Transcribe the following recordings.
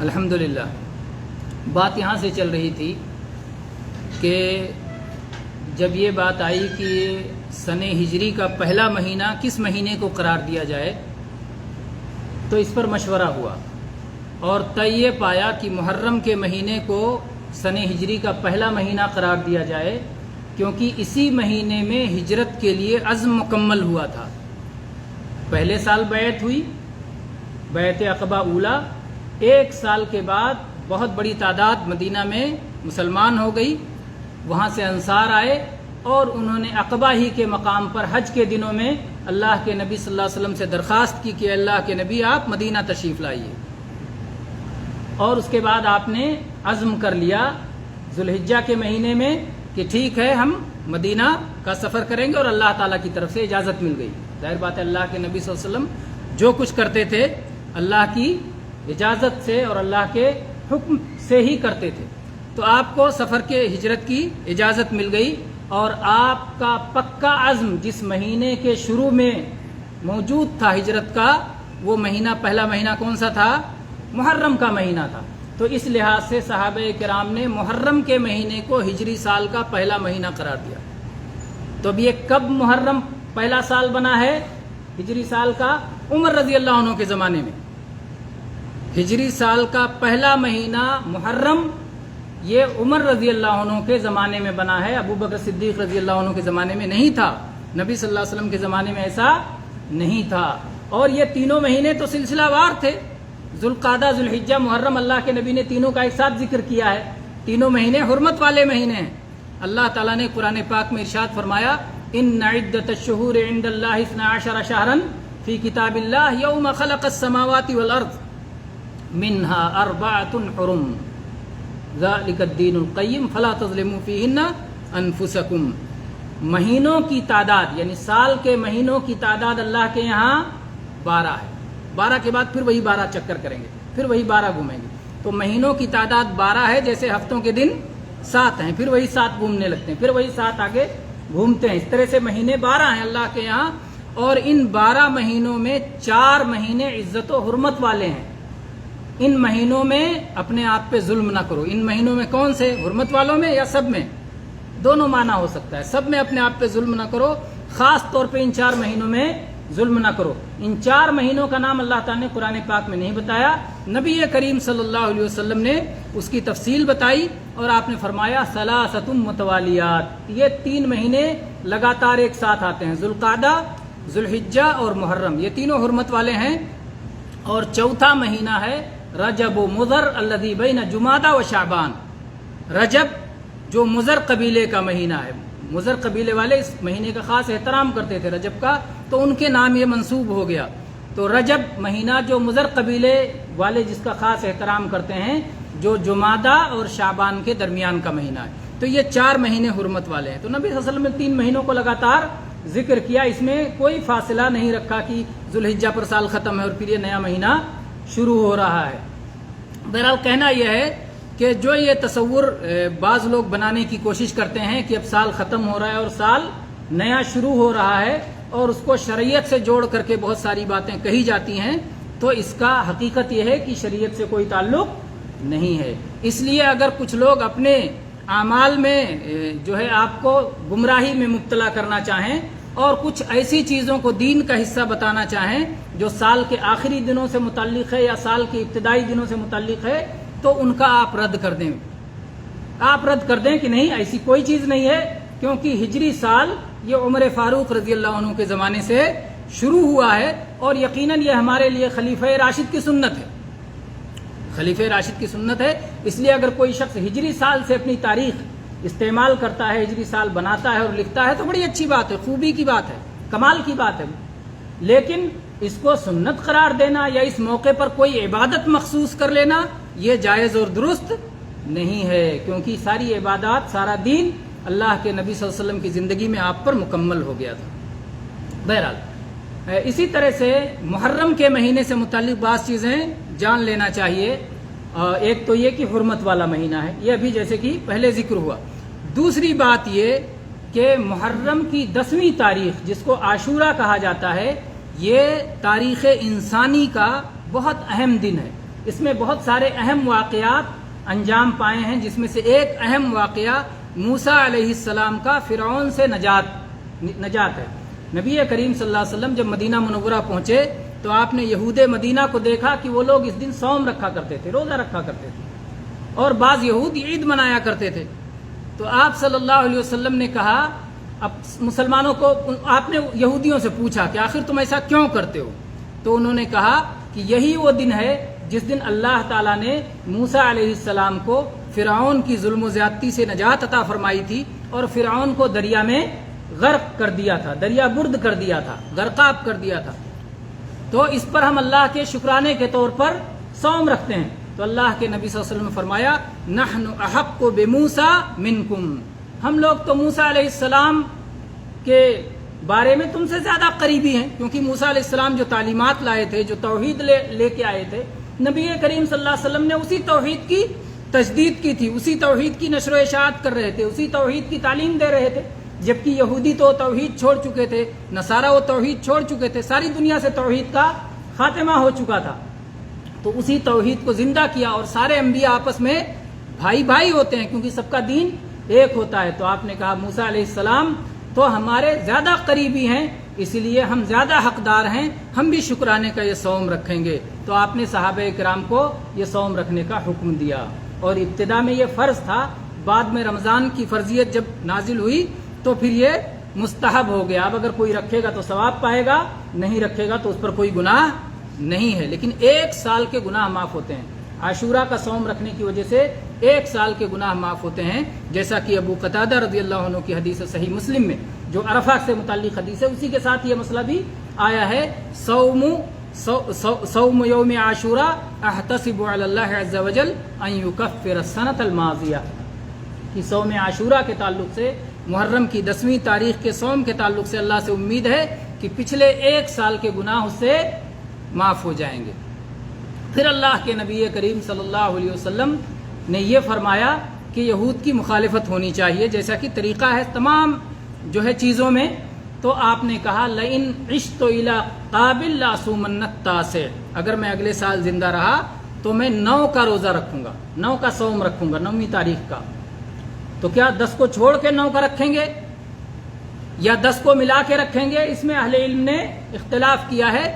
الحمدللہ بات یہاں سے چل رہی تھی کہ جب یہ بات آئی کہ سن ہجری کا پہلا مہینہ کس مہینے کو قرار دیا جائے تو اس پر مشورہ ہوا اور طے یہ پایا کہ محرم کے مہینے کو سن ہجری کا پہلا مہینہ قرار دیا جائے، کیونکہ اسی مہینے میں ہجرت کے لیے عزم مکمل ہوا تھا۔ پہلے سال بیعت ہوئی، بیعت عقبہ اولا، ایک سال کے بعد بہت بڑی تعداد مدینہ میں مسلمان ہو گئی، وہاں سے انصار آئے اور انہوں نے عقبہ ہی کے مقام پر حج کے دنوں میں اللہ کے نبی صلی اللہ علیہ وسلم سے درخواست کی کہ اللہ کے نبی آپ مدینہ تشریف لائیے، اور اس کے بعد آپ نے عزم کر لیا ذوالحجہ کے مہینے میں کہ ٹھیک ہے ہم مدینہ کا سفر کریں گے، اور اللہ تعالیٰ کی طرف سے اجازت مل گئی۔ ظاہر بات ہے اللہ کے نبی صلی اللہ علیہ وسلم جو کچھ کرتے تھے اللہ کی اجازت سے اور اللہ کے حکم سے ہی کرتے تھے، تو آپ کو سفر کے ہجرت کی اجازت مل گئی، اور آپ کا پکا عزم جس مہینے کے شروع میں موجود تھا ہجرت کا، وہ مہینہ پہلا مہینہ کون سا تھا؟ محرم کا مہینہ تھا۔ تو اس لحاظ سے صحابہ کرام نے محرم کے مہینے کو ہجری سال کا پہلا مہینہ قرار دیا۔ تو اب یہ کب محرم پہلا سال بنا ہے ہجری سال کا؟ عمر رضی اللہ عنہ کے زمانے میں ہجری سال کا پہلا مہینہ محرم یہ عمر رضی اللہ عنہ کے زمانے میں بنا ہے، ابو بکر صدیق رضی اللہ عنہ کے زمانے میں نہیں تھا، نبی صلی اللہ علیہ وسلم کے زمانے میں ایسا نہیں تھا۔ اور یہ تینوں مہینے تو سلسلہ وار تھے، ذوالقعدہ، ذوالحجہ، محرم، اللہ کے نبی نے تینوں کا ایک ساتھ ذکر کیا ہے۔ تینوں مہینے حرمت والے مہینے ہیں۔ اللہ تعالیٰ نے قرآن پاک میں ارشاد فرمایا ان عدۃ الشہور عند اللہ 12 شہرا فی کتاب اللہ یوم خلق السماوات والارض منها 4 حرم ذالک الدین القیم فلا تظلموا فیہن انفسکم۔ مہینوں کی تعداد یعنی سال کے مہینوں کی تعداد اللہ کے یہاں 12 ہے، 12 کے بعد پھر وہی 12 چکر کریں گے، پھر وہی 12 گھومیں گے۔ تو مہینوں کی تعداد 12 ہے، جیسے ہفتوں کے دن 7 ہیں، پھر وہی 7 گھومنے لگتے ہیں، پھر وہی 7 آگے گھومتے ہیں۔ اس طرح سے مہینے 12 ہیں اللہ کے یہاں، اور ان 12 مہینوں میں 4 مہینے عزت و حرمت والے ہیں۔ ان مہینوں میں اپنے آپ پہ ظلم نہ کرو۔ ان مہینوں میں کون سے؟ حرمت والوں میں یا سب میں؟ دونوں معنی ہو سکتا ہے، سب میں اپنے آپ پہ ظلم نہ کرو، خاص طور پہ ان 4 مہینوں میں ظلم نہ کرو۔ ان 4 مہینوں کا نام اللہ تعالیٰ نے قرآن پاک میں نہیں بتایا، نبی کریم صلی اللہ علیہ وسلم نے اس کی تفصیل بتائی، اور آپ نے فرمایا ثلاثۃ متوالیات، یہ 3 مہینے لگاتار ایک ساتھ آتے ہیں، ذوالقعدہ، ذوالحجہ اور محرم، یہ تینوں حرمت والے ہیں۔ اور چوتھا مہینہ ہے رجب و مضر الذی بین جمادہ و شعبان۔ رجب جو مضر قبیلے کا مہینہ ہے، مضر قبیلے والے اس مہینے کا خاص احترام کرتے تھے رجب کا، تو ان کے نام یہ منسوب ہو گیا۔ تو رجب مہینہ جو مضر قبیلے والے جس کا خاص احترام کرتے ہیں، جو جمادہ اور شعبان کے درمیان کا مہینہ ہے۔ تو یہ 4 مہینے حرمت والے ہیں۔ تو نبی صلی اللہ علیہ وسلم نے 3 مہینوں کو لگاتار ذکر کیا، اس میں کوئی فاصلہ نہیں رکھا کہ ذوالحجہ پر سال ختم ہے اور پھر یہ نیا مہینہ شروع ہو رہا ہے۔ بہرحال کہنا یہ ہے کہ جو یہ تصور بعض لوگ بنانے کی کوشش کرتے ہیں کہ اب سال ختم ہو رہا ہے اور سال نیا شروع ہو رہا ہے، اور اس کو شریعت سے جوڑ کر کے بہت ساری باتیں کہی جاتی ہیں، تو اس کا حقیقت یہ ہے کہ شریعت سے کوئی تعلق نہیں ہے۔ اس لیے اگر کچھ لوگ اپنے اعمال میں جو ہے آپ کو گمراہی میں مبتلا کرنا چاہیں اور کچھ ایسی چیزوں کو دین کا حصہ بتانا چاہیں جو سال کے آخری دنوں سے متعلق ہے یا سال کے ابتدائی دنوں سے متعلق ہے، تو ان کا آپ رد کر دیں، آپ رد کر دیں کہ نہیں، ایسی کوئی چیز نہیں ہے، کیونکہ ہجری سال یہ عمر فاروق رضی اللہ عنہ کے زمانے سے شروع ہوا ہے، اور یقیناً یہ ہمارے لیے خلیفہ راشد کی سنت ہے، خلیفہ راشد کی سنت ہے۔ اس لیے اگر کوئی شخص ہجری سال سے اپنی تاریخ استعمال کرتا ہے، ہجری سال بناتا ہے اور لکھتا ہے، تو بڑی اچھی بات ہے، خوبی کی بات ہے، کمال کی بات ہے، لیکن اس کو سنت قرار دینا یا اس موقع پر کوئی عبادت مخصوص کر لینا یہ جائز اور درست نہیں ہے، کیونکہ ساری عبادات، سارا دین اللہ کے نبی صلی اللہ علیہ وسلم کی زندگی میں آپ پر مکمل ہو گیا تھا۔ بہرحال اسی طرح سے محرم کے مہینے سے متعلق بعض چیزیں جان لینا چاہیے۔ ایک تو یہ کہ حرمت والا مہینہ ہے، یہ ابھی جیسے کہ پہلے ذکر ہوا۔ دوسری بات یہ کہ محرم کی 10ویں تاریخ جس کو عاشورہ کہا جاتا ہے، یہ تاریخ انسانی کا بہت اہم دن ہے۔ اس میں بہت سارے اہم واقعات انجام پائے ہیں، جس میں سے ایک اہم واقعہ موسیٰ علیہ السلام کا فرعون سے نجات ہے۔ نبی کریم صلی اللہ علیہ وسلم جب مدینہ منورہ پہنچے تو آپ نے یہود مدینہ کو دیکھا کہ وہ لوگ اس دن صوم رکھا کرتے تھے، روزہ رکھا کرتے تھے، اور بعض یہود عید منایا کرتے تھے۔ تو آپ صلی اللہ علیہ وسلم نے کہا، اب مسلمانوں کو آپ نے یہودیوں سے پوچھا کہ آخر تم ایسا کیوں کرتے ہو؟ تو انہوں نے کہا کہ یہی وہ دن ہے جس دن اللہ تعالیٰ نے موسیٰ علیہ السلام کو فرعون کی ظلم و زیادتی سے نجات عطا فرمائی تھی اور فرعون کو دریا میں غرق کر دیا تھا، دریا برد کر دیا تھا، غرقاب کر دیا تھا۔ تو اس پر ہم اللہ کے شکرانے کے طور پر صوم رکھتے ہیں۔ تو اللہ کے نبی صلی اللہ علیہ وسلم نے فرمایا، نحن احق بموسیٰ منکم، ہم لوگ تو موسیٰ علیہ السلام کے بارے میں تم سے زیادہ قریبی ہیں، کیونکہ موسیٰ علیہ السلام جو تعلیمات لائے تھے، جو توحید لے کے آئے تھے، نبی کریم صلی اللہ علیہ وسلم نے اسی توحید کی تجدید کی تھی، اسی توحید کی نشر و اشاعت کر رہے تھے، اسی توحید کی تعلیم دے رہے تھے، جبکہ یہودی تو توحید چھوڑ چکے تھے، نصارہ وہ توحید چھوڑ چکے تھے، ساری دنیا سے توحید کا خاتمہ ہو چکا تھا۔ تو اسی توحید کو زندہ کیا، اور سارے انبیاء آپس میں بھائی بھائی ہوتے ہیں کیونکہ سب کا دین ایک ہوتا ہے۔ تو آپ نے کہا موسیٰ علیہ السلام تو ہمارے زیادہ قریبی ہیں، اسی لیے ہم زیادہ حقدار ہیں، ہم بھی شکرانے کا یہ صوم رکھیں گے۔ تو آپ نے صحابہ کرام کو یہ صوم رکھنے کا حکم دیا، اور ابتدا میں یہ فرض تھا، بعد میں رمضان کی فرضیت جب نازل ہوئی تو پھر یہ مستحب ہو گیا۔ اب اگر کوئی رکھے گا تو ثواب پائے گا، نہیں رکھے گا تو اس پر کوئی گناہ نہیں ہے، لیکن 1 سال کے گناہ معاف ہوتے ہیں۔ عاشورہ کا صوم رکھنے کی وجہ سے 1 سال کے گناہ معاف ہوتے ہیں، جیسا کہ ابو قتادہ رضی اللہ عنہ کی حدیث صحیح مسلم میں جو عرفہ سے متعلق حدیث ہے، اسی کے ساتھ یہ مسئلہ بھی آیا ہے، صوم یوم عاشورہ احتسب علی اللہ عز وجل ان یکفر السنۃ الماضیہ، کہ صوم عاشورہ کے تعلق سے، محرم کی 10ویں تاریخ کے صوم کے تعلق سے اللہ سے امید ہے کہ پچھلے 1 سال کے گناہ اس سے معاف ہو جائیں گے۔ پھر اللہ کے نبی کریم صلی اللہ علیہ وسلم نے یہ فرمایا کہ یہود کی مخالفت ہونی چاہیے، جیسا کہ طریقہ ہے تمام جو ہے چیزوں میں۔ تو آپ نے کہا لئن عشت الی قابل لأصومن التاسع، اگر میں اگلے سال زندہ رہا تو میں 9 کا روزہ رکھوں گا، 9 کا صوم رکھوں گا، 9ویں تاریخ کا۔ تو کیا 10 کو چھوڑ کے 9 کا رکھیں گے یا 10 کو ملا کے رکھیں گے؟ اس میں اہل علم نے اختلاف کیا ہے۔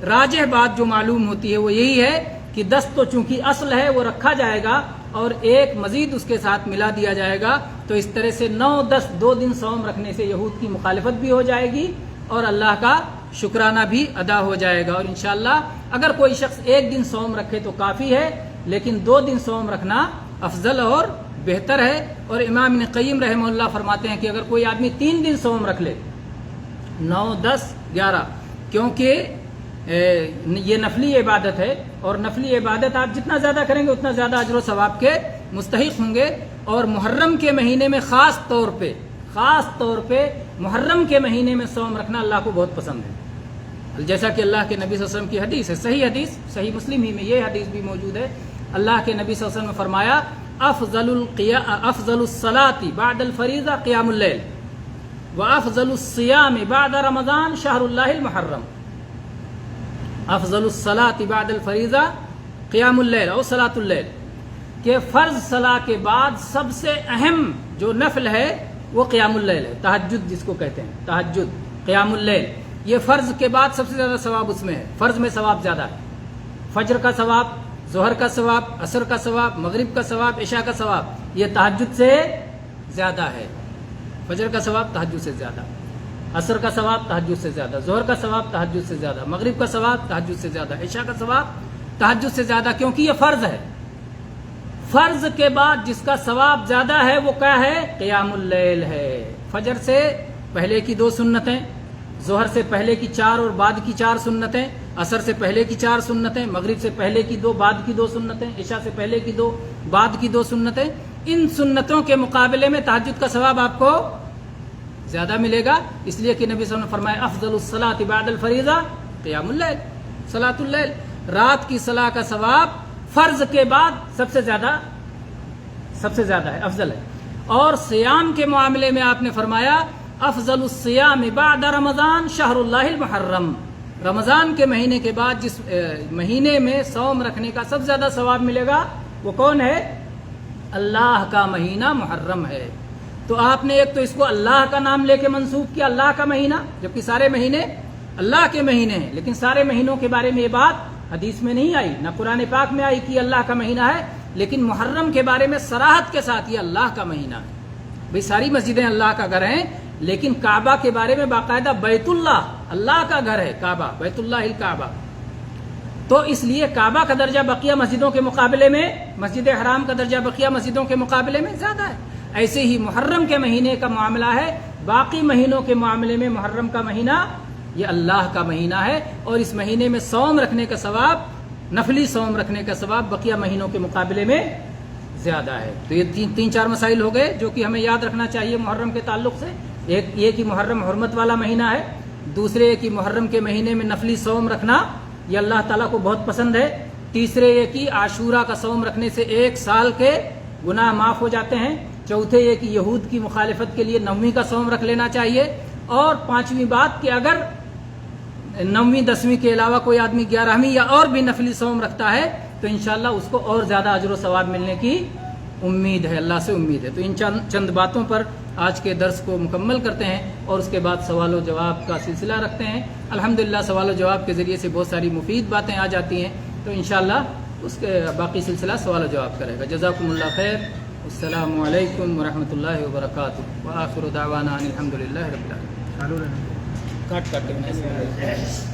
راجح بات جو معلوم ہوتی ہے وہ یہی ہے کہ 10 تو چونکہ اصل ہے وہ رکھا جائے گا، اور 1 مزید اس کے ساتھ ملا دیا جائے گا، تو اس طرح سے 9 10 2 دن صوم رکھنے سے یہود کی مخالفت بھی ہو جائے گی اور اللہ کا شکرانہ بھی ادا ہو جائے گا۔ اور انشاءاللہ اگر کوئی شخص 1 دن صوم رکھے تو کافی ہے، لیکن 2 دن صوم رکھنا افضل اور بہتر ہے۔ اور امام ابن قیم رحمہ اللہ فرماتے ہیں کہ اگر کوئی آدمی 3 دن صوم رکھ لے، 9 10 11، کیونکہ یہ نفلی عبادت ہے، اور نفلی عبادت آپ جتنا زیادہ کریں گے اتنا زیادہ اجر و ثواب کے مستحق ہوں گے۔ اور محرم کے مہینے میں خاص طور پہ محرم کے مہینے میں صوم رکھنا اللہ کو بہت پسند ہے، جیسا کہ اللہ کے نبی صلی اللہ علیہ وسلم کی حدیث ہے، صحیح حدیث، صحیح مسلم ہی میں یہ حدیث بھی موجود ہے۔ اللہ کے نبی صلی اللہ علیہ وسلم نے فرمایا افضل الصلاۃ بعد الفریضہ قیام اللیل وافضل الصیام بعد رمضان شہر اللہ المحرم۔ افضل الصلاۃ بعد الفریضہ قیام اللیل اور صلاۃ اللیل، کہ فرض صلاح کے بعد سب سے اہم جو نفل ہے وہ قیام اللیل ہے، تہجد جس کو کہتے ہیں، تہجد قیام اللیل، یہ فرض کے بعد سب سے زیادہ ثواب اس میں ہے، فرض میں ثواب زیادہ ہے، فجر کا ثواب، ظہر کا ثواب، عصر کا ثواب، مغرب کا ثواب، عشاء کا ثواب، یہ تہجد سے زیادہ ہے، فجر کا ثواب تہجد سے زیادہ، عصر کا ثواب تہجد سے زیادہ، ظہر کا ثواب تہجد سے زیادہ، مغرب کا ثواب تہجد سے زیادہ، عشاء کا ثواب تہجد سے زیادہ، کیونکہ یہ فرض ہے۔ فرض کے بعد جس کا ثواب زیادہ ہے وہ کیا ہے؟ قیام اللیل ہے۔ فجر سے پہلے کی 2 سنتیں، ظہر سے پہلے کی 4 اور بعد کی 4 سنتیں، عصر سے پہلے کی 4 سنتیں، مغرب سے پہلے کی 2 بعد کی 2 سنتیں، عشاء سے پہلے کی 2 بعد کی 2 سنتیں، ان سنتوں کے مقابلے میں تہجد کا ثواب آپ کو زیادہ ملے گا، اس لیے کہ نبی صلی اللہ علیہ وسلم نے فرمایا افضل الصلاۃ بعد الفریضہ قیام اللیل، صلاۃ اللیل، رات کی صلاح کا ثواب فرض کے بعد سب سے زیادہ ہے، افضل ہے۔ اور صیام کے معاملے میں آپ نے فرمایا افضل الصیام بعد رمضان شہر اللہ المحرم، رمضان کے مہینے کے بعد جس مہینے میں صوم رکھنے کا سب سے زیادہ ثواب ملے گا وہ کون ہے؟ اللہ کا مہینہ محرم ہے. تو آپ نے ایک تو اس کو اللہ کا نام لے کے منسوب کیا، اللہ کا مہینہ، جبکہ سارے مہینے اللہ کے مہینے ہیں. لیکن سارے مہینوں کے بارے میں یہ بات حدیث میں نہیں آئی، نہ قرآن پاک میں آئی کہ اللہ کا مہینہ ہے. لیکن محرم کے بارے میں صراحت کے ساتھ یہ اللہ کا مہینہ ہے. بھئی ساری مسجدیں اللہ کا گھر ہیں، لیکن کعبہ کے بارے میں باقاعدہ بیت اللہ کا گھر ہے، کعبہ، بیت اللہ الکعبہ. تو اس لیے کعبہ کا درجہ بقیہ مسجدوں کے مقابلے میں، مسجد حرام کا درجہ بقیہ مسجدوں کے مقابلے میں زیادہ ہے. ایسے ہی محرم کے مہینے کا معاملہ ہے، باقی مہینوں کے معاملے میں محرم کا مہینہ یہ اللہ کا مہینہ ہے، اور اس مہینے میں صوم رکھنے کا ثواب، نفلی صوم رکھنے کا ثواب بقیہ مہینوں کے مقابلے میں زیادہ ہے. تو یہ تین چار مسائل ہو گئے جو کہ ہمیں یاد رکھنا چاہیے محرم کے تعلق سے. ایک یہ کہ محرم حرمت والا مہینہ ہے، دوسرے یہ کہ محرم کے مہینے میں نفلی صوم رکھنا یہ اللہ تعالیٰ کو بہت پسند ہے. تیسرے یہ کہ عاشورہ کا صوم رکھنے سے 1 سال کے گناہ معاف ہو جاتے ہیں. چوتھے یہ کہ یہود کی مخالفت کے لیے 9ویں کا صوم رکھ لینا چاہیے. اور 5ویں بات کہ اگر 9ویں 10ویں کے علاوہ کوئی آدمی 11ویں یا اور بھی نفلی صوم رکھتا ہے تو انشاءاللہ اس کو اور زیادہ اجر و ثواب ملنے کی امید ہے، اللہ سے امید ہے. تو ان چند باتوں پر آج کے درس کو مکمل کرتے ہیں اور اس کے بعد سوال و جواب کا سلسلہ رکھتے ہیں. الحمدللہ سوال و جواب کے ذریعے سے بہت ساری مفید باتیں آ جاتی ہیں، تو انشاءاللہ اس کے باقی سلسلہ سوال و جواب کرے گا. جزاکم اللہ خیر. السلام علیکم ورحمۃ اللہ وبرکاتہ. وآخر دعوانا ان الحمدللہ رب العالمین. کاٹ کے